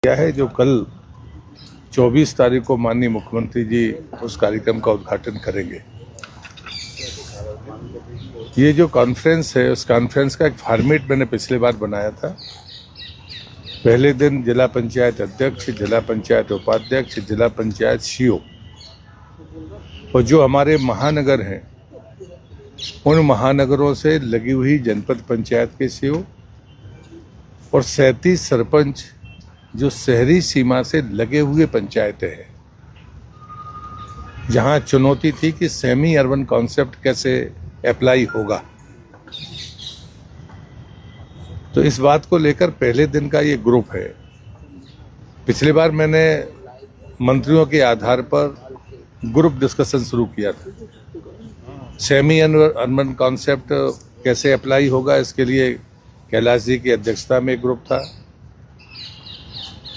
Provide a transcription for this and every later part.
किया है जो कल 24 तारीख को माननीय मुख्यमंत्री जी उस कार्यक्रम का उद्घाटन करेंगे। ये जो कॉन्फ्रेंस है उस कॉन्फ्रेंस का एक फॉर्मेट मैंने पिछले बार बनाया था। पहले दिन जिला पंचायत अध्यक्ष, जिला पंचायत उपाध्यक्ष, जिला पंचायत सीओ और जो हमारे महानगर हैं उन महानगरों से लगी हुई जनपद पंचायत के सीओ और 37 सरपंच जो शहरी सीमा से लगे हुए पंचायतें हैं, जहां चुनौती थी कि सेमी अर्बन कॉन्सेप्ट कैसे अप्लाई होगा। तो इस बात को लेकर पहले दिन का ये ग्रुप है। पिछली बार मैंने मंत्रियों के आधार पर ग्रुप डिस्कशन शुरू किया था। सेमी अर्बन कॉन्सेप्ट कैसे अप्लाई होगा, इसके लिए कैलाश जी की अध्यक्षता में एक ग्रुप था।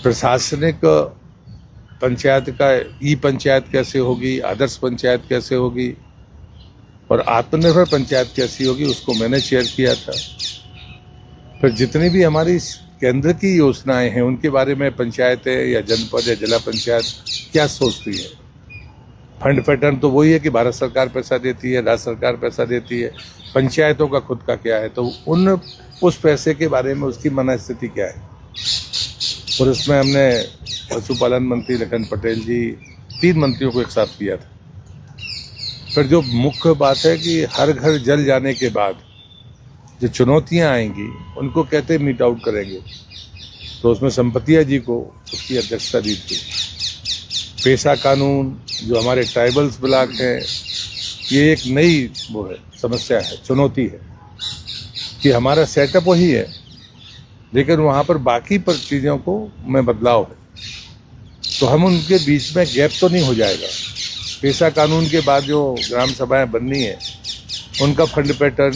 प्रशासनिक पंचायत का ई पंचायत कैसे होगी, आदर्श पंचायत कैसे होगी और आत्मनिर्भर पंचायत कैसी होगी, उसको मैंने चेयर किया था। फिर जितनी भी हमारी केंद्र की योजनाएं हैं उनके बारे में पंचायतें या जनपद या जिला पंचायत क्या सोचती है। फंड पैटर्न तो वही है कि भारत सरकार पैसा देती है, राज्य सरकार पैसा देती है, पंचायतों का खुद का क्या है, तो उस पैसे के बारे में उसकी मनस्थिति क्या है। और इसमें हमने पशुपालन मंत्री लखन पटेल जी 3 मंत्रियों को एक साथ किया था। फिर जो मुख्य बात है कि हर घर जल जाने के बाद जो चुनौतियां आएंगी उनको कहते मीट आउट करेंगे, तो उसमें संपतिया जी को उसकी अध्यक्षता दी थी। पेशा कानून जो हमारे ट्राइबल्स ब्लॉक हैं, ये एक नई वो है, समस्या है, चुनौती है कि हमारा सेटअप वही है लेकिन वहाँ पर बाकी पर चीज़ों को में बदलाव है, तो हम उनके बीच में गैप तो नहीं हो जाएगा। पेशा कानून के बाद जो ग्राम सभाएं बननी है उनका फंड पैटर्न,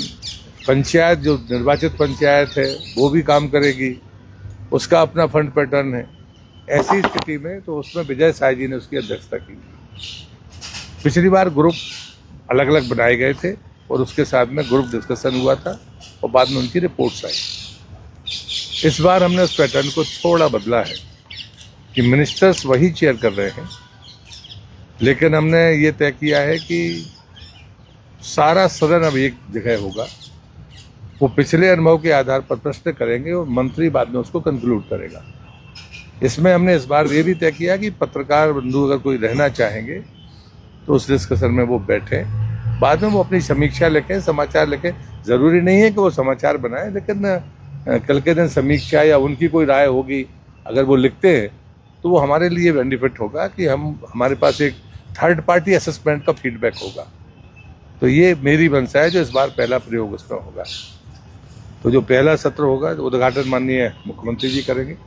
पंचायत जो निर्वाचित पंचायत है वो भी काम करेगी, उसका अपना फंड पैटर्न है। ऐसी स्थिति में तो उसमें विजय साय जी ने उसकी अध्यक्षता की। पिछली बार ग्रुप अलग अलग बनाए गए थे और उसके साथ में ग्रुप डिस्कशन हुआ था और बाद में उनकी रिपोर्ट्स आई। इस बार हमने उस पैटर्न को थोड़ा बदला है कि मिनिस्टर्स वही चेयर कर रहे हैं, लेकिन हमने ये तय किया है कि सारा सदन अब एक जगह होगा। वो पिछले अनुभव के आधार पर प्रश्न करेंगे और मंत्री बाद में उसको कंक्लूड करेगा। इसमें हमने इस बार ये भी तय किया कि पत्रकार बंधु अगर कोई रहना चाहेंगे तो उस डिस्कशन में वो बैठे, बाद में वो अपनी समीक्षा लिखें, समाचार लिखें। ज़रूरी नहीं है कि वो समाचार बनाएं, लेकिन कल के दिन समीक्षा या उनकी कोई राय होगी, अगर वो लिखते हैं तो वो हमारे लिए बेनिफिट होगा कि हमारे पास एक थर्ड पार्टी असेसमेंट का फीडबैक होगा। तो ये मेरी मंशा है जो इस बार पहला प्रयोग उसमें होगा। तो जो पहला सत्र होगा उद्घाटन माननीय मुख्यमंत्री जी करेंगे।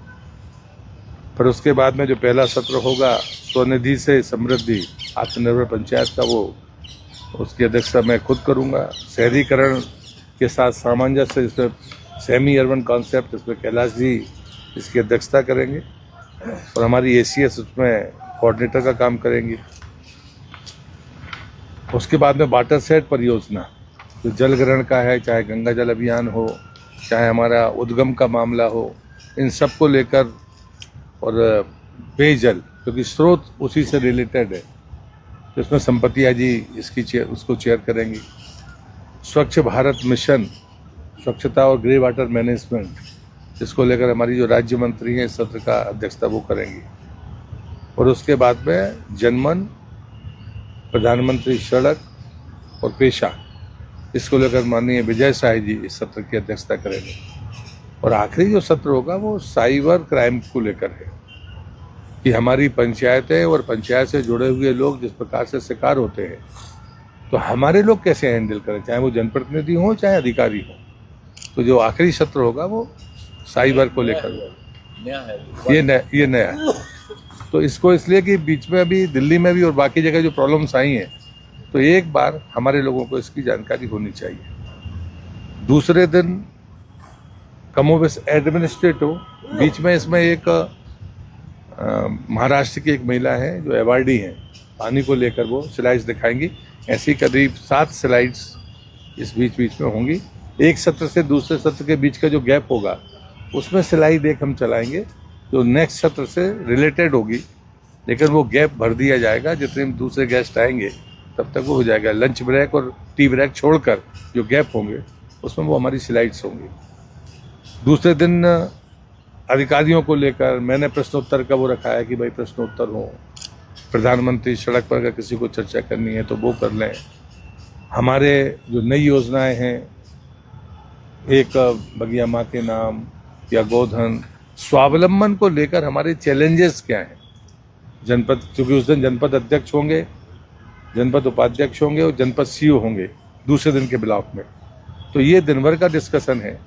फिर उसके बाद में जो पहला सत्र होगा स्वनिधि से समृद्धि आत्मनिर्भर पंचायत का, वो उसकी अध्यक्षता मैं खुद करूँगा। शहरीकरण के साथ सामंजस्य, इसमें सेमी अर्बन कॉन्सेप्ट, इसमें कैलाश जी इसकी अध्यक्षता करेंगे और हमारी ACS उसमें कोऑर्डिनेटर का काम करेंगी। उसके बाद में वाटर सेट परियोजना जो जल ग्रहण का है, चाहे गंगा जल अभियान हो, चाहे हमारा उद्गम का मामला हो, इन सब को लेकर, और पेयजल क्योंकि स्रोत उसी से रिलेटेड है, तो इसमें संपतिया जी उसको चेयर करेंगी। स्वच्छ भारत मिशन, स्वच्छता और ग्रे वाटर मैनेजमेंट, इसको लेकर हमारी जो राज्य मंत्री हैं इस सत्र का अध्यक्षता वो करेंगी। और उसके बाद में जनमन, प्रधानमंत्री सड़क और पेशा, इसको लेकर माननीय विजय साय जी इस सत्र की अध्यक्षता करेंगे। और आखिरी जो सत्र होगा वो साइबर क्राइम को लेकर है कि हमारी पंचायतें और पंचायत से जुड़े हुए लोग जिस प्रकार से शिकार होते हैं, तो हमारे लोग कैसे हैंडल करें, चाहे वो जनप्रतिनिधि हों चाहे अधिकारी हों। तो जो आखिरी सत्र होगा वो साइबर को लेकर ये नया है। तो इसको इसलिए कि बीच में अभी दिल्ली में भी और बाकी जगह जो प्रॉब्लम्स आई हैं, तो एक बार हमारे लोगों को इसकी जानकारी होनी चाहिए। दूसरे दिन कमोबेश एडमिनिस्ट्रेटिव, बीच में इसमें एक महाराष्ट्र की एक महिला है जो अवार्डी हैं, पानी को लेकर वो स्लाइड्स दिखाएंगी। ऐसी करीब 7 स्लाइड्स इस बीच में होंगी। एक सत्र से दूसरे सत्र के बीच का जो गैप होगा उसमें स्लाइड एक हम चलाएंगे जो नेक्स्ट सत्र से रिलेटेड होगी, लेकिन वो गैप भर दिया जाएगा। जितने दूसरे गेस्ट आएंगे तब तक वो हो जाएगा। लंच ब्रेक और टी ब्रेक छोड़कर जो गैप होंगे उसमें वो हमारी स्लाइड्स होंगी। दूसरे दिन अधिकारियों को लेकर मैंने प्रश्नोत्तर का वो रखा है कि भाई प्रश्नोत्तर हो, प्रधानमंत्री सड़क पर अगर किसी को चर्चा करनी है तो वो कर लें। हमारे जो नई योजनाएं हैं, एक बगिया माँ के नाम या गोधन, स्वावलंबन को लेकर हमारे चैलेंजेस क्या हैं जनपद, क्योंकि उस दिन जनपद अध्यक्ष होंगे, जनपद उपाध्यक्ष होंगे और जनपद सीईओ होंगे दूसरे दिन के ब्लॉक में। तो ये दिन भर का डिस्कशन है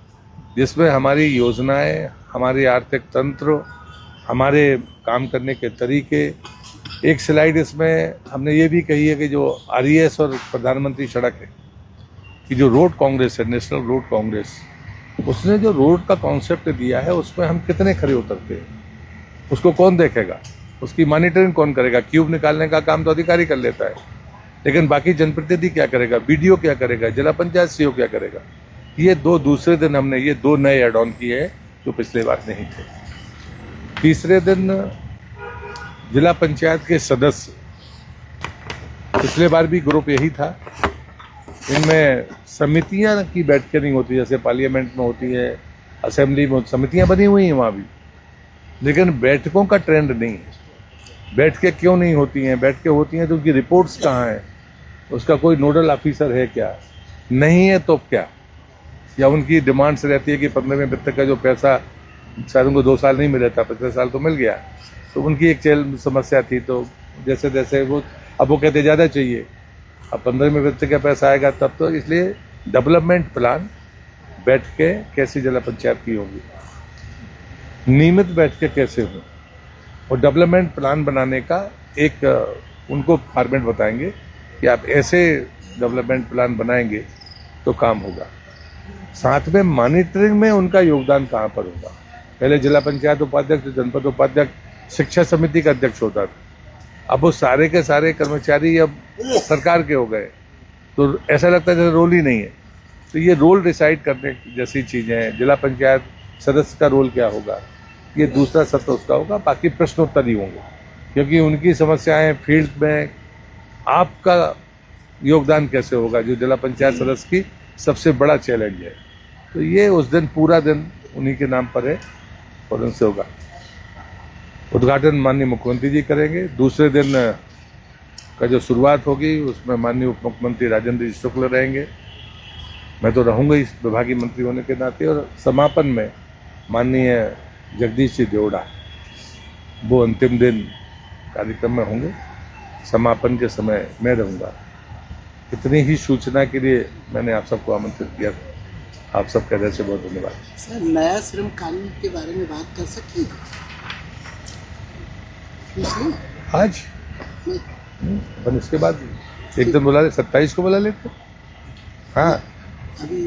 जिसमें हमारी योजनाएं, हमारे आर्थिक तंत्र, हमारे काम करने के तरीके। एक स्लाइड इसमें हमने ये भी कही है कि जो आरईएस और प्रधानमंत्री सड़क है कि जो रोड कांग्रेस है, नेशनल रोड कांग्रेस, उसने जो रोड का कॉन्सेप्ट दिया है उसमें हम कितने खरे उतरते हैं, उसको कौन देखेगा, उसकी मॉनिटरिंग कौन करेगा। क्यूब निकालने का काम तो अधिकारी कर लेता है, लेकिन बाकी जनप्रतिनिधि क्या करेगा, बीडीओ क्या करेगा, जिला पंचायत सीईओ क्या करेगा। ये दूसरे दिन हमने ये 2 नए ऐड ऑन किए हैं जो पिछले बार नहीं थे। तीसरे दिन जिला पंचायत के सदस्य, पिछले बार भी ग्रुप यही था, इनमें समितियां की बैठकें नहीं होती, जैसे पार्लियामेंट में होती है, असेंबली में समितियां बनी हुई हैं वहाँ भी, लेकिन बैठकों का ट्रेंड नहीं है। बैठकें क्यों नहीं होती हैं? बैठकें होती हैं तो उनकी रिपोर्ट्स कहाँ हैं, उसका कोई नोडल ऑफिसर है क्या, नहीं है तो क्या, या उनकी डिमांड्स रहती है कि 15वें वित्त का जो पैसा शायद उनको 2 साल नहीं मिला था, पिछले साल तो मिल गया, तो उनकी एक समस्या थी। तो जैसे जैसे वो अब वो कहते ज़्यादा चाहिए, अब 15वें वित्त का पैसा आएगा तब, तो इसलिए डेवलपमेंट प्लान बैठ के कैसी जिला पंचायत की होगी, नियमित बैठ के कैसे हो, और डेवलपमेंट प्लान बनाने का एक उनको फॉर्मेट बताएंगे कि आप ऐसे डेवलपमेंट प्लान बनाएंगे तो काम होगा। साथ में मॉनिटरिंग में उनका योगदान कहाँ पर होगा। पहले जिला पंचायत उपाध्यक्ष, जनपद उपाध्यक्ष, शिक्षा समिति का अध्यक्ष होता था, अब वो सारे के सारे कर्मचारी अब सरकार के हो गए, तो ऐसा लगता है जैसे रोल ही नहीं है। तो ये रोल डिसाइड करने जैसी चीज़ें हैं। जिला पंचायत सदस्य का रोल क्या होगा, ये दूसरा सत्र उसका होगा। बाकी प्रश्नोत्तर ही होंगे, क्योंकि उनकी समस्याएं फील्ड में आपका योगदान कैसे होगा, जो जिला पंचायत सदस्य की सबसे बड़ा चैलेंज है। तो ये उस दिन पूरा दिन उन्हीं के नाम पर है और उनसे होगा। उद्घाटन माननीय मुख्यमंत्री जी करेंगे। दूसरे दिन का जो शुरुआत होगी उसमें माननीय उप मुख्यमंत्री राजेंद्र जी शुक्ल रहेंगे, मैं तो रहूँगा इस विभागीय मंत्री होने के नाते। और समापन में माननीय जगदीश जी देवड़ा वो अंतिम दिन कार्यक्रम में होंगे। समापन के समय मैं रहूँगा। इतनी ही सूचना के लिए मैंने आप सबको आमंत्रित किया। आप सबका हृदय से बहुत धन्यवाद। सर, नया श्रम कानून के बारे में बात कर सकते हैं आज? अपन इसके बाद एक दिन बुला ले, 27 को बुला लेते। हाँ, अभी